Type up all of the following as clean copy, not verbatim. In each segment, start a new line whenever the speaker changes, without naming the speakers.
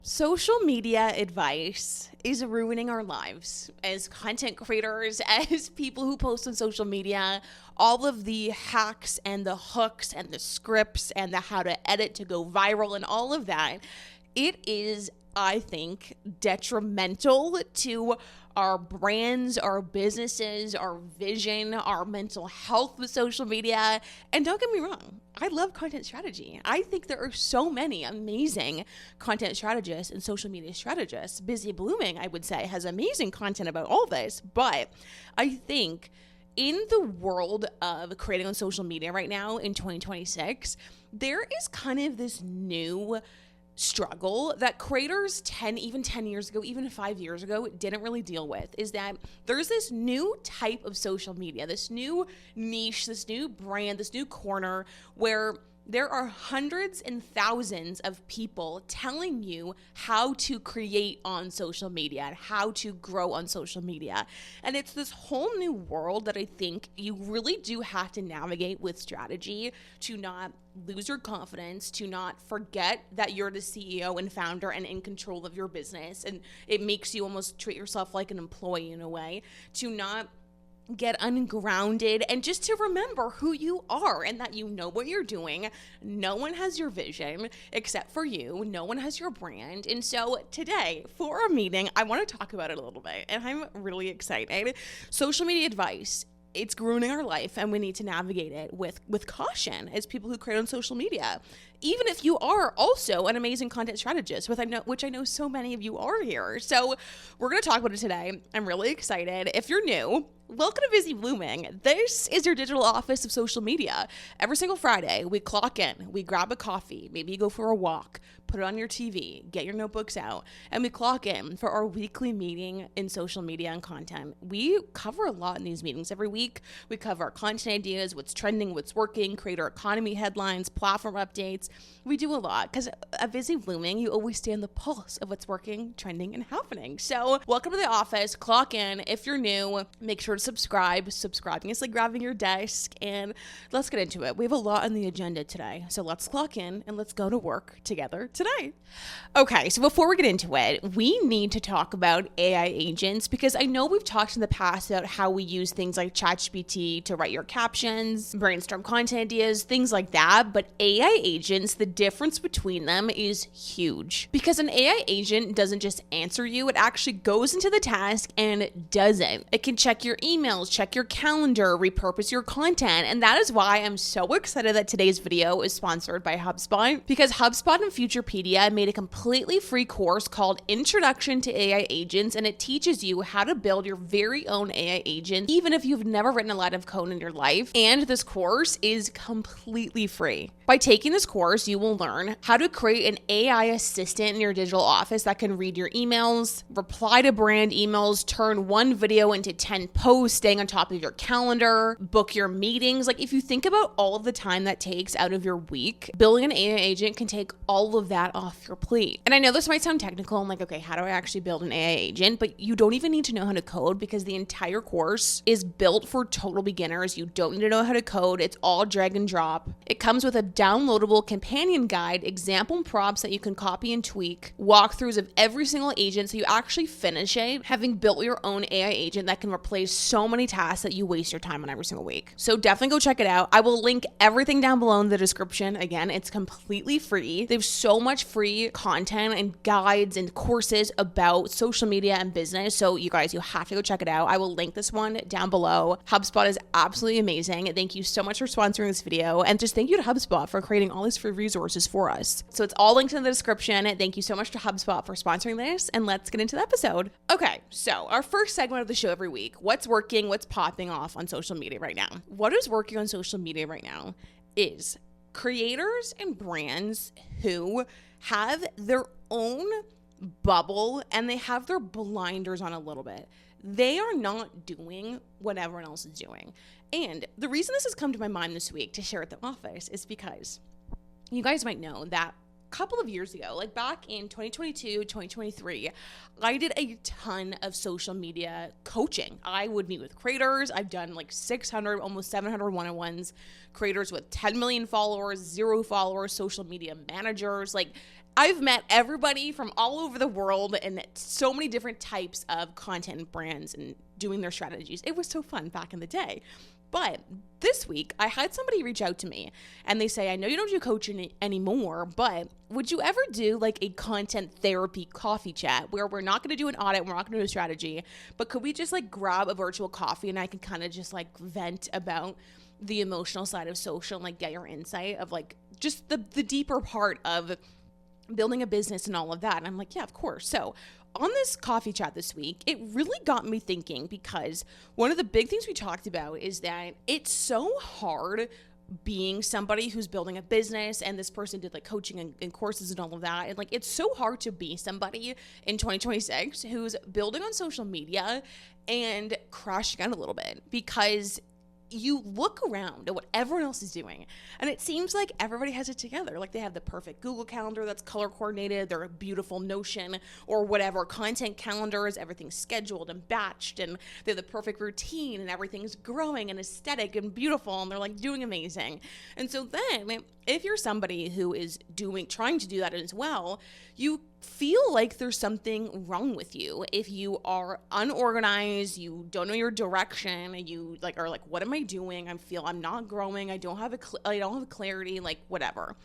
Social media advice is ruining our lives as content creators, as people who post on social media. All of the hacks and the hooks and the scripts and the how to edit to go viral and all of that. It is, I think, detrimental to our brands, our businesses, our vision, our mental health with social media. And don't get me wrong, I love content strategy. I think there are so many amazing content strategists and social media strategists. Busy Blooming, I would say, has amazing content about all this. But I think in the world of creating on social media right now in 2026, there is kind of this new struggle that creators 10 years ago, even 5 years ago, didn't really deal with, is that there's this new type of social media, this new niche, this new brand, this new corner where there are hundreds and thousands of people telling you how to create on social media and how to grow on social media. And it's this whole new world that I think you really do have to navigate with strategy to not lose your confidence, to not forget that you're the CEO and founder and in control of your business. And it makes you almost treat yourself like an employee in a way, to not get ungrounded, and just to remember who you are and that you know what you're doing. No one has your vision except for you. No one has your brand. And so today for our meeting, I want to talk about it a little bit, and I'm really excited. Social media advice. It's ruining our life, and we need to navigate it with caution as people who create on social media. Even if you are also an amazing content strategist, which I know so many of you are here. So we're going to talk about it today. I'm really excited. If you're new, welcome to Busy Blooming. This is your digital office of social media. Every single Friday, we clock in, we grab a coffee, maybe you go for a walk, put it on your TV, get your notebooks out, and we clock in for our weekly meeting in social media and content. We cover a lot in these meetings every week. We cover our content ideas, what's trending, what's working, creator economy headlines, platform updates. We do a lot because at Busy Blooming, you always stay on the pulse of what's working, trending, and happening. So welcome to the office. Clock in. If you're new, make sure to subscribe. Subscribing is like grabbing your desk, and let's get into it. We have a lot on the agenda today. So let's clock in and let's go to work together today. Okay, so before we get into it, we need to talk about AI agents, because I know we've talked in the past about how we use things like ChatGPT to write your captions, brainstorm content ideas, things like that. But AI agents, the difference between them is huge, because an AI agent doesn't just answer you, it actually goes into the task and does it. It can check your emails, check your calendar, repurpose your content. And that is why I'm so excited that today's video is sponsored by HubSpot, because HubSpot and Futurepedia made a completely free course called Introduction to AI Agents, and it teaches you how to build your very own AI agent, even if you've never written a line of code in your life. And this course is completely free. By taking this course, you will learn how to create an AI assistant in your digital office that can read your emails, reply to brand emails, turn one video into 10 posts, staying on top of your calendar, book your meetings. Like, if you think about all of the time that takes out of your week, building an AI agent can take all of that off your plate. And I know this might sound technical. I'm like, okay, how do I actually build an AI agent? But you don't even need to know how to code, because the entire course is built for total beginners. You don't need to know how to code. It's all drag and drop. It comes with a downloadable companion guide, example prompts that you can copy and tweak, walkthroughs of every single agent so you actually finish it having built your own AI agent that can replace so many tasks that you waste your time on every single week. So definitely go check it out. I will link everything down below in the description. Again, it's completely free. They have so much free content and guides and courses about social media and business. So you guys, you have to go check it out. I will link this one down below. HubSpot is absolutely amazing. Thank you so much for sponsoring this video. And just thank you to HubSpot for creating all these free resources for us. So it's all linked in the description. Thank you so much to HubSpot for sponsoring this. And let's get into the episode. Okay, so our first segment of the show every week, what's working, what's popping off on social media right now. What is working on social media right now is creators and brands who have their own bubble and they have their blinders on a little bit. They are not doing what everyone else is doing. And the reason this has come to my mind this week to share at the office is because you guys might know that a couple of years ago, like back in 2022, 2023, I did a ton of social media coaching. I would meet with creators. I've done like 600, almost 700 one-on-ones, creators with 10 million followers, 0 followers, social media managers, like I've met everybody from all over the world and so many different types of content brands and doing their strategies. It was so fun back in the day. But this week, I had somebody reach out to me and they say, I know you don't do coaching anymore, but would you ever do like a content therapy coffee chat where we're not going to do an audit, we're not going to do a strategy, but could we just like grab a virtual coffee and I can kind of just like vent about the emotional side of social and like get your insight of like just the deeper part of building a business and all of that. And I'm like, yeah, of course. So on this coffee chat this week, it really got me thinking because one of the big things we talked about is that it's so hard being somebody who's building a business, and this person did like coaching and courses and all of that. And like, it's so hard to be somebody in 2026 who's building on social media and crashing out a little bit because you look around at what everyone else is doing and it seems like everybody has it together. Like they have the perfect Google calendar that's color coordinated, their beautiful Notion or whatever content calendars, everything's scheduled and batched, and they have the perfect routine and everything's growing and aesthetic and beautiful and they're like doing amazing. And so then if you're somebody who is trying to do that as well, you feel like there's something wrong with you. If you are unorganized, you don't know your direction, you like are like, what am I doing? I'm not growing. I don't have clarity, like whatever.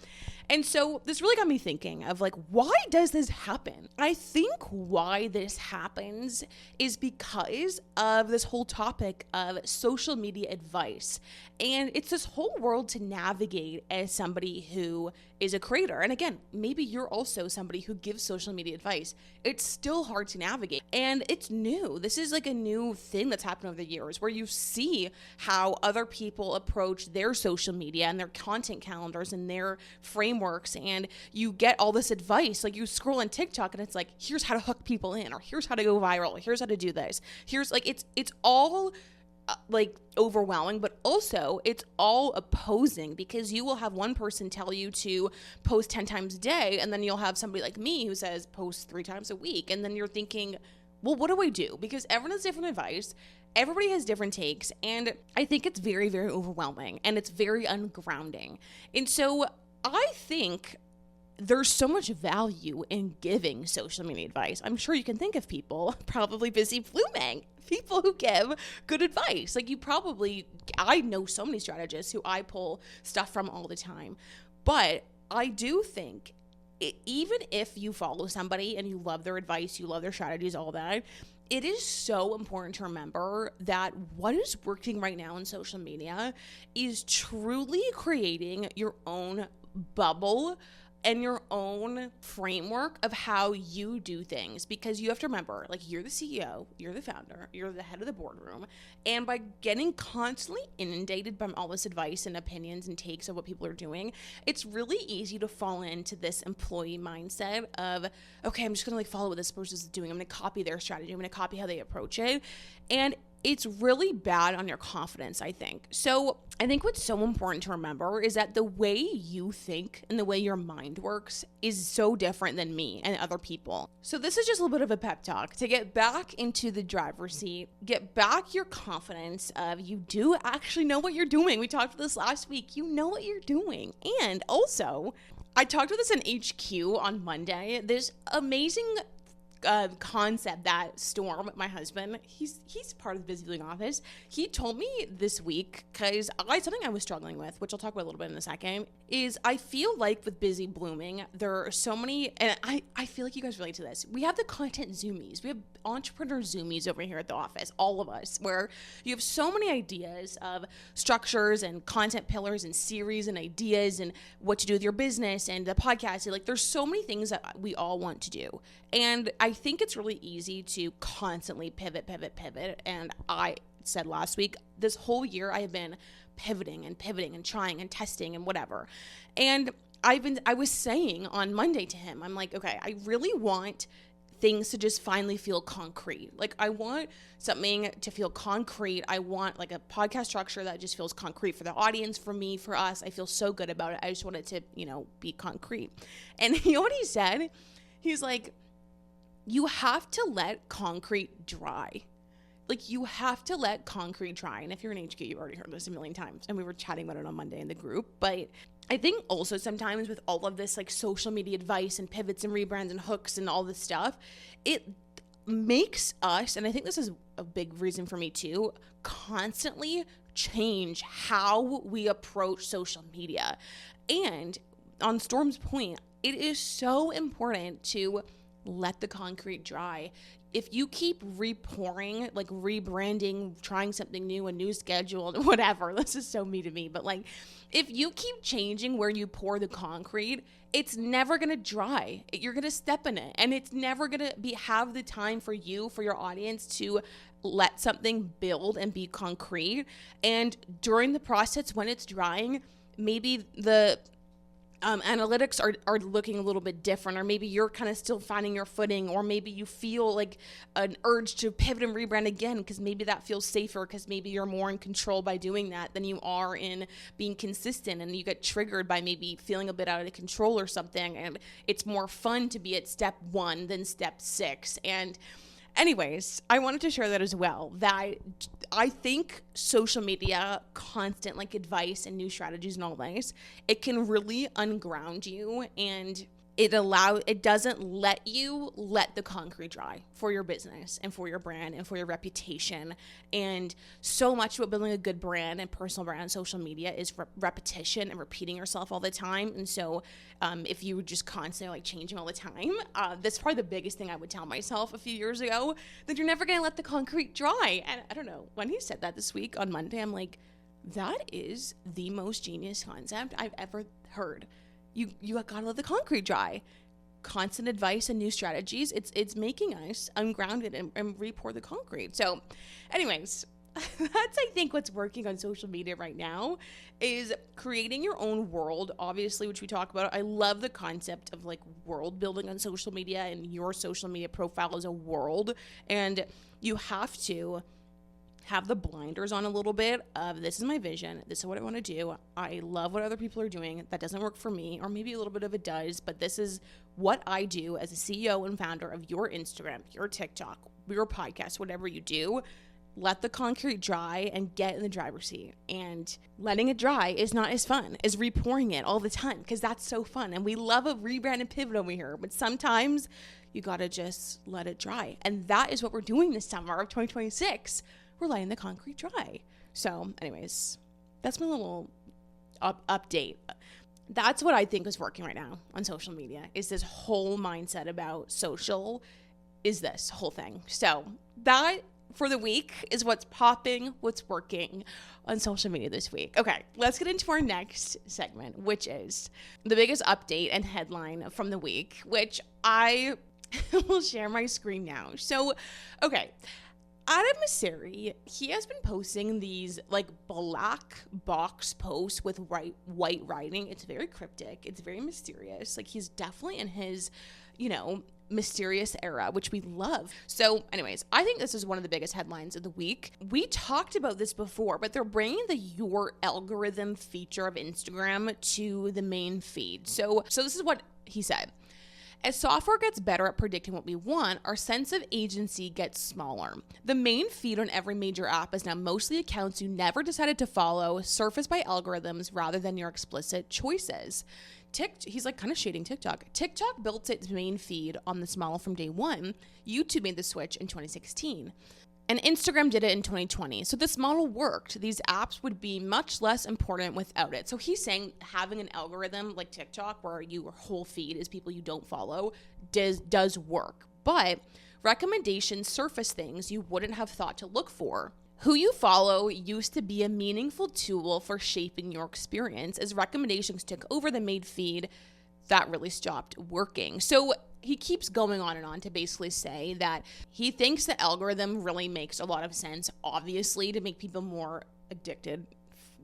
And so this really got me thinking of like, why does this happen? I think why this happens is because of this whole topic of social media advice. And it's this whole world to navigate as somebody who is a creator. And again, maybe you're also somebody who gives social media advice. It's still hard to navigate. And it's new. This is like a new thing that's happened over the years where you see how other people approach their social media and their content calendars and their frameworks. And you get all this advice. Like you scroll on TikTok and it's like, here's how to hook people in, or here's how to go viral. Here's how to do this. Here's like, it's all like overwhelming, but also it's all opposing because you will have one person tell you to post 10 times a day, and then you'll have somebody like me who says post 3 times a week. And then you're thinking, well, what do I do? Because everyone has different advice. Everybody has different takes. And I think it's very, very overwhelming and it's very ungrounding. And so I think there's so much value in giving social media advice. I'm sure you can think of people probably busy blooming, people who give good advice. Like I know so many strategists who I pull stuff from all the time. But I do think even if you follow somebody and you love their advice, you love their strategies, all that, it is so important to remember that what is working right now in social media is truly creating your own bubble and your own framework of how you do things, because you have to remember, like, you're the CEO, you're the founder, you're the head of the boardroom, and by getting constantly inundated by all this advice and opinions and takes of what people are doing, it's really easy to fall into this employee mindset of, okay, I'm just gonna like follow what this person is doing, I'm gonna copy their strategy, I'm gonna copy how they approach it, and it's really bad on your confidence, I think. So I think what's so important to remember is that the way you think and the way your mind works is so different than me and other people. So this is just a little bit of a pep talk to get back into the driver's seat, get back your confidence of you do actually know what you're doing. We talked about this last week. You know what you're doing. And also, I talked about this in HQ on Monday. This amazing concept that Storm, my husband, he's part of the Busy Blooming office. He told me this week, because something I was struggling with, which I'll talk about a little bit in a second, is I feel like with Busy Blooming, there are so many, and I feel like you guys relate to this. We have the content zoomies. We have entrepreneur zoomies over here at the office, all of us, where you have so many ideas of structures and content pillars and series and ideas and what to do with your business and the podcast. Like, there's so many things that we all want to do. And I think it's really easy to constantly pivot. And I said last week, this whole year I have been pivoting and trying and testing and whatever. And I was saying on Monday to him, I'm like, okay, I really want things to just finally feel concrete. Like, I want something to feel concrete. I want like a podcast structure that just feels concrete for the audience, for me, for us. I feel so good about it. I just want it to, be concrete. And you know what he said? He's like, you have to let concrete dry. Like, you have to let concrete dry. And if you're in HQ, you've already heard this a million times. And we were chatting about it on Monday in the group. But I think also sometimes with all of this like social media advice and pivots and rebrands and hooks and all this stuff, it makes us, and I think this is a big reason for me too, constantly change how we approach social media. And on Storm's point, it is so important to let the concrete dry. If you keep repouring, like rebranding, trying something new, a new schedule, whatever, this is so me to me, but like if you keep changing where you pour the concrete, it's never going to dry. You're going to step in it, and it's never going to have the time for you, for your audience to let something build and be concrete. And during the process, when it's drying, maybe the analytics are looking a little bit different, or maybe you're kind of still finding your footing, or maybe you feel like an urge to pivot and rebrand again because maybe that feels safer, because maybe you're more in control by doing that than you are in being consistent, and you get triggered by maybe feeling a bit out of control or something, and it's more fun to be at step 1 than step 6. And anyways, I wanted to share that as well, that I think social media, constant like advice and new strategies and all this, it can really unground you, and it doesn't let you let the concrete dry for your business and for your brand and for your reputation. And so much about building a good brand and personal brand on social media is repetition and repeating yourself all the time. And so if you were just constantly like changing all the time, that's probably the biggest thing I would tell myself a few years ago, that you're never going to let the concrete dry. And I don't know, when he said that this week on Monday, I'm like, that is the most genius concept I've ever heard. You gotta let the concrete dry. Constant advice and new strategies, it's making us ungrounded and re-pour the concrete. So anyways, that's I think what's working on social media right now, is creating your own world, obviously, which we talk about. I love the concept of like world building on social media, and your social media profile is a world, and you have to have the blinders on a little bit of, this is my vision, this is what I want to do, I love what other people are doing, that doesn't work for me, or maybe a little bit of it does, but this is what I do as a CEO and founder of your Instagram, your TikTok, your podcast, whatever you do. Let the concrete dry and get in the driver's seat. And letting it dry is not as fun as repouring it all the time, because that's so fun, and we love a rebrand and pivot over here, but sometimes you gotta just let it dry. And that is what we're doing this summer of 2026. We're letting the concrete dry. So anyways, that's my little update. That's what I think is working right now on social media, is this whole mindset about social, is this whole thing. So that for the week is what's popping, what's working on social media this week. Okay, let's get into our next segment, which is the biggest update and headline from the week, which I will share my screen now. So, okay. Mosseri, he has been posting these like black box posts with white writing. It's very cryptic. It's very mysterious. Like, he's definitely in his, mysterious era, which we love. So anyways, I think this is one of the biggest headlines of the week. We talked about this before, but they're bringing the your algorithm feature of Instagram to the main feed. So this is what he said. As software gets better at predicting what we want, our sense of agency gets smaller. The main feed on every major app is now mostly accounts you never decided to follow, surfaced by algorithms rather than your explicit choices. He's like kind of shading TikTok. TikTok built its main feed on this model from day one. YouTube made the switch in 2016. And Instagram did it in 2020. So this model worked. These apps would be much less important without it. So he's saying having an algorithm like TikTok, where your whole feed is people you don't follow, does work. But recommendations surface things you wouldn't have thought to look for. Who you follow used to be a meaningful tool for shaping your experience. As recommendations took over the main feed, that really stopped working. So he keeps going on and on to basically say that he thinks the algorithm really makes a lot of sense, obviously, to make people more addicted,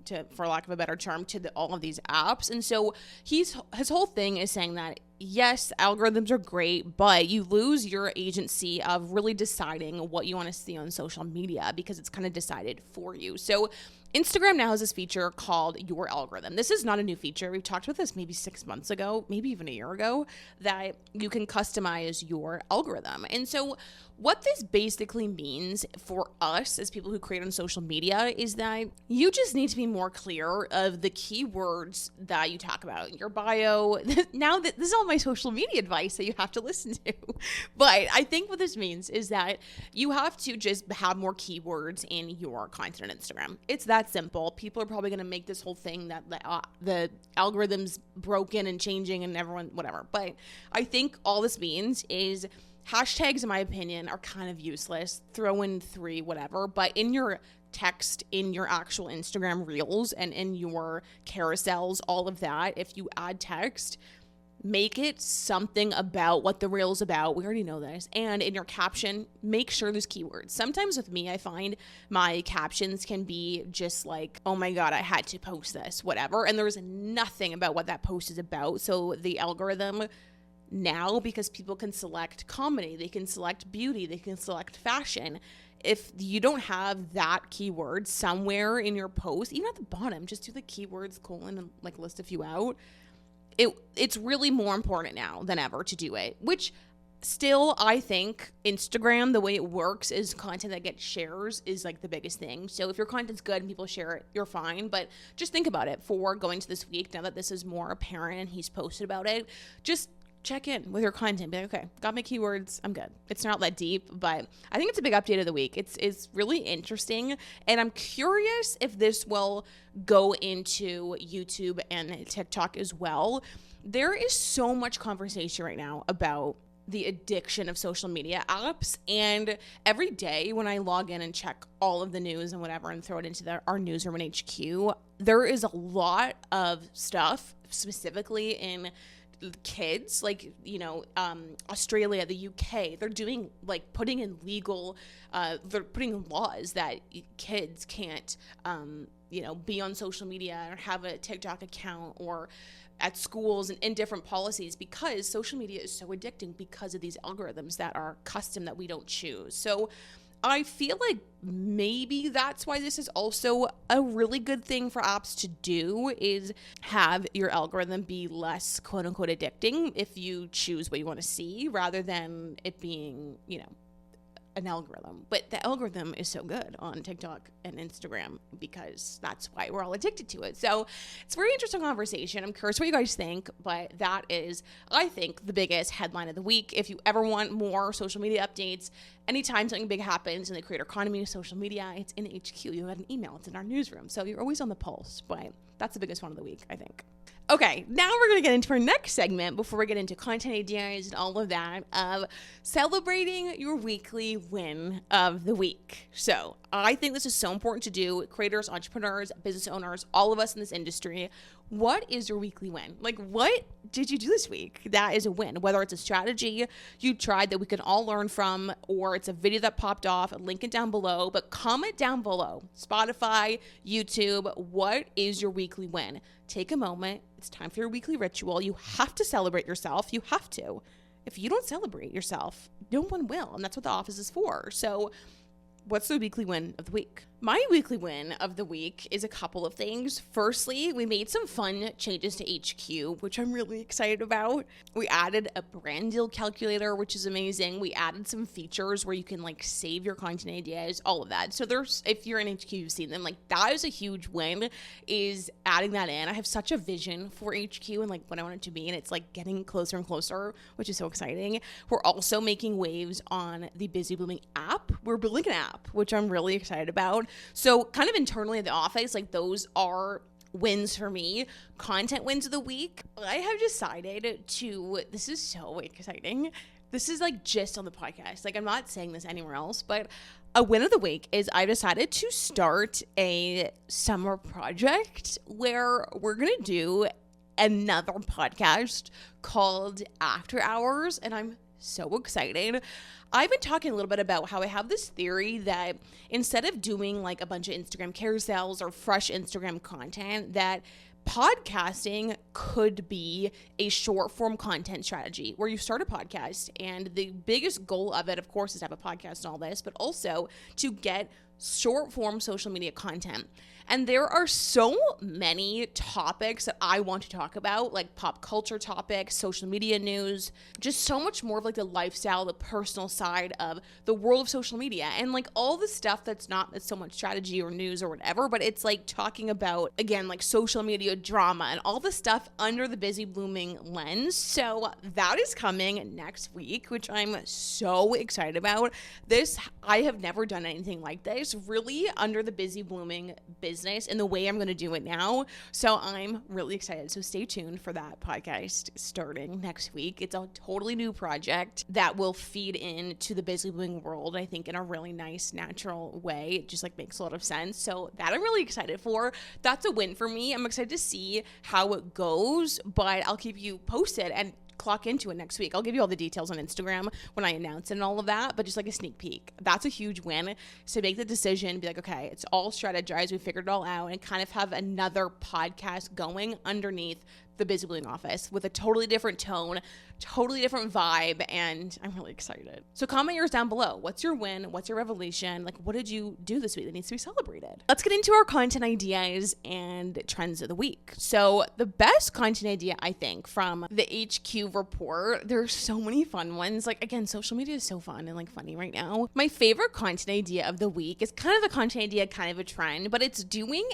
to, for lack of a better term, to all of these apps. And so his whole thing is saying that yes, algorithms are great, but you lose your agency of really deciding what you want to see on social media because it's kind of decided for you. So Instagram now has this feature called Your Algorithm. This is not a new feature. We've talked about this maybe 6 months ago, maybe even a year ago, that you can customize your algorithm. And so what this basically means for us as people who create on social media is that you just need to be more clear of the keywords that you talk about in your bio. Now that this is all my social media advice that you have to listen to. But I think what this means is that you have to just have more keywords in your content on Instagram. It's that simple. People are probably going to make this whole thing that the algorithm's broken and changing and everyone, whatever. But I think all this means is hashtags, in my opinion, are kind of useless. Throw in 3, whatever. But in your text, in your actual Instagram reels and in your carousels, all of that, if you add text, make it something about what the reel is about. We already know this. And in your caption, make sure there's keywords. Sometimes with me, I find my captions can be just like, oh my God, I had to post this, whatever. And there's nothing about what that post is about. So the algorithm now, because people can select comedy, they can select beauty, they can select fashion. If you don't have that keyword somewhere in your post, even at the bottom, just do the keywords : and like list a few out. It's really more important now than ever to do it, which still, I think Instagram, the way it works is content that gets shares is like the biggest thing. So if your content's good and people share it, you're fine. But just think about it for going to this week, now that this is more apparent and he's posted about it, just check in with your content. Be like, okay, got my keywords, I'm good. It's not that deep, but I think it's a big update of the week. It's really interesting, and I'm curious if this will go into YouTube and TikTok as well. There is so much conversation right now about the addiction of social media apps, and every day when I log in and check all of the news and whatever and throw it into our newsroom in HQ, there is a lot of stuff specifically in kids, like, Australia, the UK, they're doing like putting in legal, they're putting laws that kids can't, be on social media or have a TikTok account or at schools and in different policies, because social media is so addicting because of these algorithms that are custom that we don't choose. So I feel like maybe that's why this is also a really good thing for apps to do, is have your algorithm be less quote unquote addicting if you choose what you want to see, rather than it being, an algorithm. But the algorithm is so good on TikTok and Instagram because that's why we're all addicted to it. So it's a very interesting conversation. I'm curious what you guys think, but that is, I think, the biggest headline of the week. If you ever want more social media updates, anytime something big happens in the creator economy of social media, it's in HQ. You'll get an email. It's in our newsroom. So you're always on the pulse, but that's the biggest one of the week, I think. Okay, now we're going to get into our next segment before we get into content ideas and all of that, of celebrating your weekly win of the week. So I think this is so important to do. Creators, entrepreneurs, business owners, all of us in this industry. What is your weekly win? Like, what did you do this week that is a win? Whether it's a strategy you tried that we can all learn from, or it's a video that popped off, link it down below, but comment down below. Spotify, YouTube, what is your weekly win? Take a moment. It's time for your weekly ritual. You have to celebrate yourself. You have to. If you don't celebrate yourself, no one will, and that's what the office is for. So what's the weekly win of the week? My weekly win of the week is a couple of things. Firstly, we made some fun changes to HQ, which I'm really excited about. We added a brand deal calculator, which is amazing. We added some features where you can like save your content ideas, all of that. So there's, if you're in HQ, you've seen them. Like, that is a huge win, is adding that in. I have such a vision for HQ and like what I want it to be, and it's like getting closer and closer, which is so exciting. We're also making waves on the Busy Blooming app. We're building an app, which I'm really excited about. So kind of internally at the office, like, those are wins for me. Content wins of the week. I have decided to, this is so exciting. This is like just on the podcast. Like, I'm not saying this anywhere else, but a win of the week is I decided to start a summer project where we're going to do another podcast called After Hours. And I'm so excited. I've been talking a little bit about how I have this theory that instead of doing like a bunch of Instagram carousels or fresh Instagram content, that podcasting could be a short form content strategy where you start a podcast, and the biggest goal of it, of course, is to have a podcast and all this, but also to get short form social media content. And there are so many topics that I want to talk about, like pop culture topics, social media news, just so much more of like the lifestyle, the personal side of the world of social media, and like all the stuff that's not so much strategy or news or whatever, but it's like talking about, again, like social media drama and all the stuff under the busy blooming lens. So that is coming next week, which I'm so excited about. I have never done anything like this, really under the busy blooming business in the way I'm going to do it now. So I'm really excited. So stay tuned for that podcast starting next week. It's a totally new project that will feed into the busy blooming world, I think, in a really nice, natural way. It just like makes a lot of sense. So that I'm really excited for. That's a win for me. I'm excited to see how it goes, but I'll keep you posted and clock into it next week. I'll give you all the details on Instagram when I announce it and all of that, but just like a sneak peek. That's a huge win. So make the decision, be like, okay, it's all strategized. We figured it all out, and kind of have another podcast going underneath the Busy Blooming office with a totally different tone, totally different vibe, and I'm really excited. So comment yours down below. What's your win? What's your revelation? Like, what did you do this week that needs to be celebrated? Let's get into our content ideas and trends of the week. So the best content idea, I think, from the HQ report, there's so many fun ones. Like, again, social media is so fun and like funny right now. My favorite content idea of the week is kind of a content idea, kind of a trend, but it's doing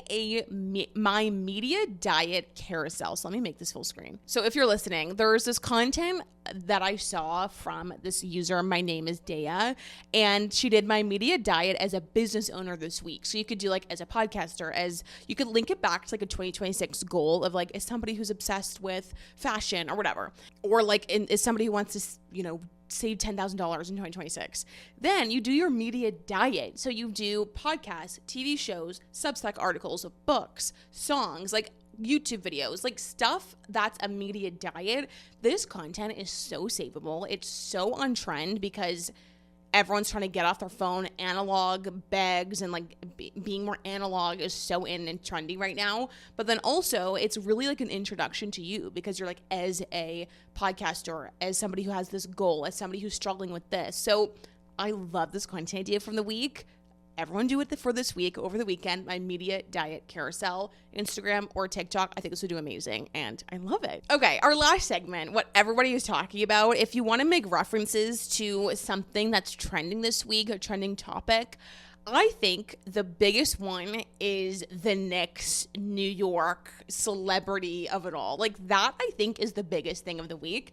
my media diet carousel. So let me make this full screen. So if you're listening, there's this content that I saw from this user. My name is Dea, and she did my media diet as a business owner this week. So you could do like as a podcaster, as you could link it back to like a 2026 goal of like, as somebody who's obsessed with fashion or whatever, or like as somebody who wants to, save $10,000 in 2026. Then you do your media diet. So you do podcasts, TV shows, Substack articles, books, songs, like YouTube videos, like stuff that's a media diet. This content is so savable. It's so on trend because everyone's trying to get off their phone. Analog bags and like being more analog is so in and trendy right now. But then also it's really like an introduction to you, because you're like, as a podcaster, as somebody who has this goal, as somebody who's struggling with this. So I love this content idea from the week. Everyone do it for this week, over the weekend, my media diet carousel, Instagram or TikTok. I think this would do amazing, and I love it. Okay, our last segment, what everybody is talking about. If you want to make references to something that's trending this week, a trending topic, I think the biggest one is the Knicks New York celebrity of it all. Like that, I think, is the biggest thing of the week.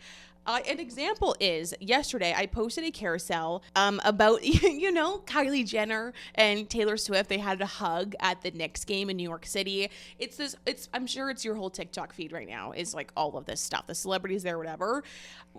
An example is yesterday I posted a carousel about, Kylie Jenner and Taylor Swift. They had a hug at the Knicks game in New York City. I'm sure it's your whole TikTok feed right now is like all of this stuff, the celebrities there, whatever.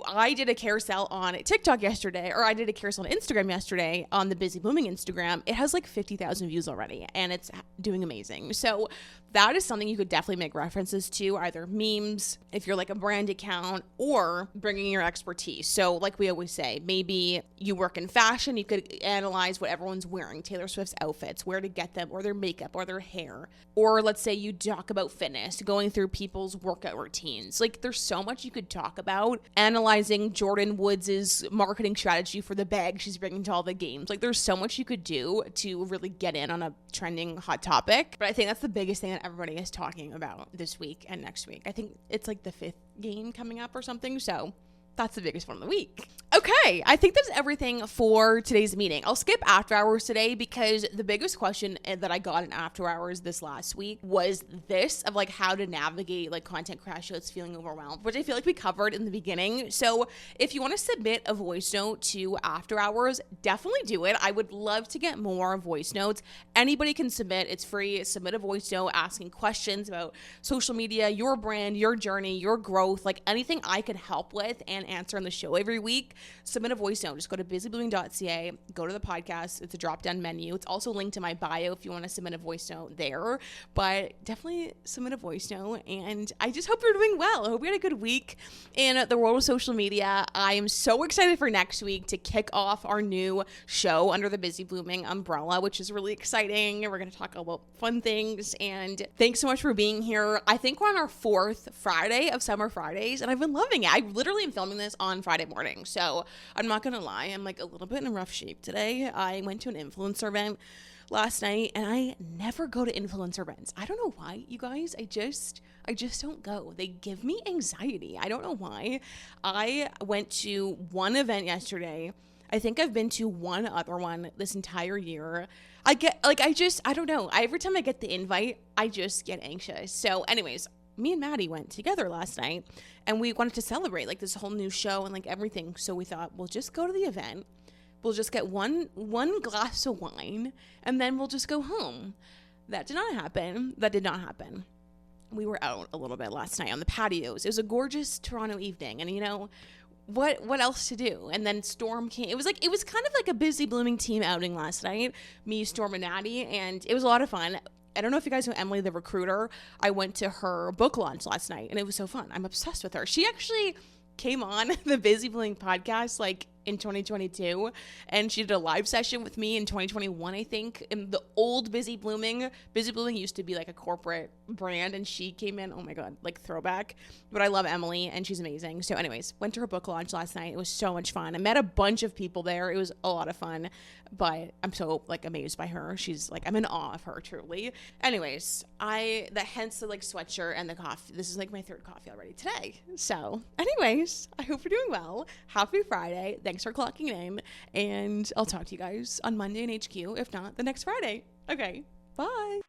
I did a carousel on TikTok yesterday, or I did a carousel on Instagram yesterday on the Busy Blooming Instagram. It has like 50,000 views already, and it's doing amazing. So that is something you could definitely make references to, either memes, if you're like a brand account, or bringing your expertise. So like we always say, maybe you work in fashion, you could analyze what everyone's wearing, Taylor Swift's outfits, where to get them, or their makeup, or their hair. Or let's say you talk about fitness, going through people's workout routines. Like there's so much you could talk about. Analyzing Jordan Woods' marketing strategy for the bag she's bringing to all the games. Like there's so much you could do to really get in on a trending hot topic. But I think that's the biggest thing that everybody is talking about this week and next week. I think it's like the 5th game coming up or something. So that's the biggest one of the week. Okay, I think that's everything for today's meeting. I'll skip after hours today because the biggest question that I got in after hours this last week was this of like how to navigate like content crash that's feeling overwhelmed, which I feel like we covered in the beginning. So if you want to submit a voice note to after hours, definitely do it. I would love to get more voice notes. Anybody can submit. It's free. Submit a voice note asking questions about social media, your brand, your journey, your growth, like anything I could help with. And and answer on the show every week, submit a voice note. Just go to busyblooming.ca, go to the podcast. It's a drop-down menu. It's also linked to my bio if you want to submit a voice note there. But definitely submit a voice note. And I just hope you're doing well. I hope you had a good week in the world of social media. I am so excited for next week to kick off our new show under the Busy Blooming umbrella, which is really exciting. We're going to talk about fun things. And thanks so much for being here. I think we're on our 4th Friday of Summer Fridays, and I've been loving it. I literally am filming this on Friday morning, so I'm not gonna lie, I'm like a little bit in rough shape today. I went to an influencer event last night, and I never go to influencer events. I don't know why, you guys. I just don't go. They give me anxiety. I don't know why. I went to one event yesterday. I think I've been to one other one this entire year. I don't know. Every time I get the invite, I just get anxious. So anyways, me and Maddie went together last night, and we wanted to celebrate like this whole new show and like everything. So we thought, we'll just go to the event. We'll just get one glass of wine, and then we'll just go home. That did not happen. We were out a little bit last night on the patios. It was a gorgeous Toronto evening, and you know, what else to do? And then Storm came. It was kind of like a Busy Blooming team outing last night. Me, Storm, and Natty, and it was a lot of fun. I don't know if you guys know Emily, the recruiter. I went to her book launch last night, and it was so fun. I'm obsessed with her. She actually came on the Busy Blooming podcast like in 2022, and she did a live session with me in 2021, I think, in the old Busy Blooming. Busy Blooming used to be like a corporate brand, and she came in, oh my god, like throwback. But I love Emily, and she's amazing. So anyways, went to her book launch last night. It was so much fun. I met a bunch of people there. It was a lot of fun, but I'm so like amazed by her. She's like, I'm in awe of her, truly. Anyways, hence the like sweatshirt and the coffee. This is like my 3rd coffee already today. So anyways, I hope you're doing well. Happy Friday. Thanks for clocking in, and I'll talk to you guys on Monday in HQ, if not the next Friday. Okay, bye.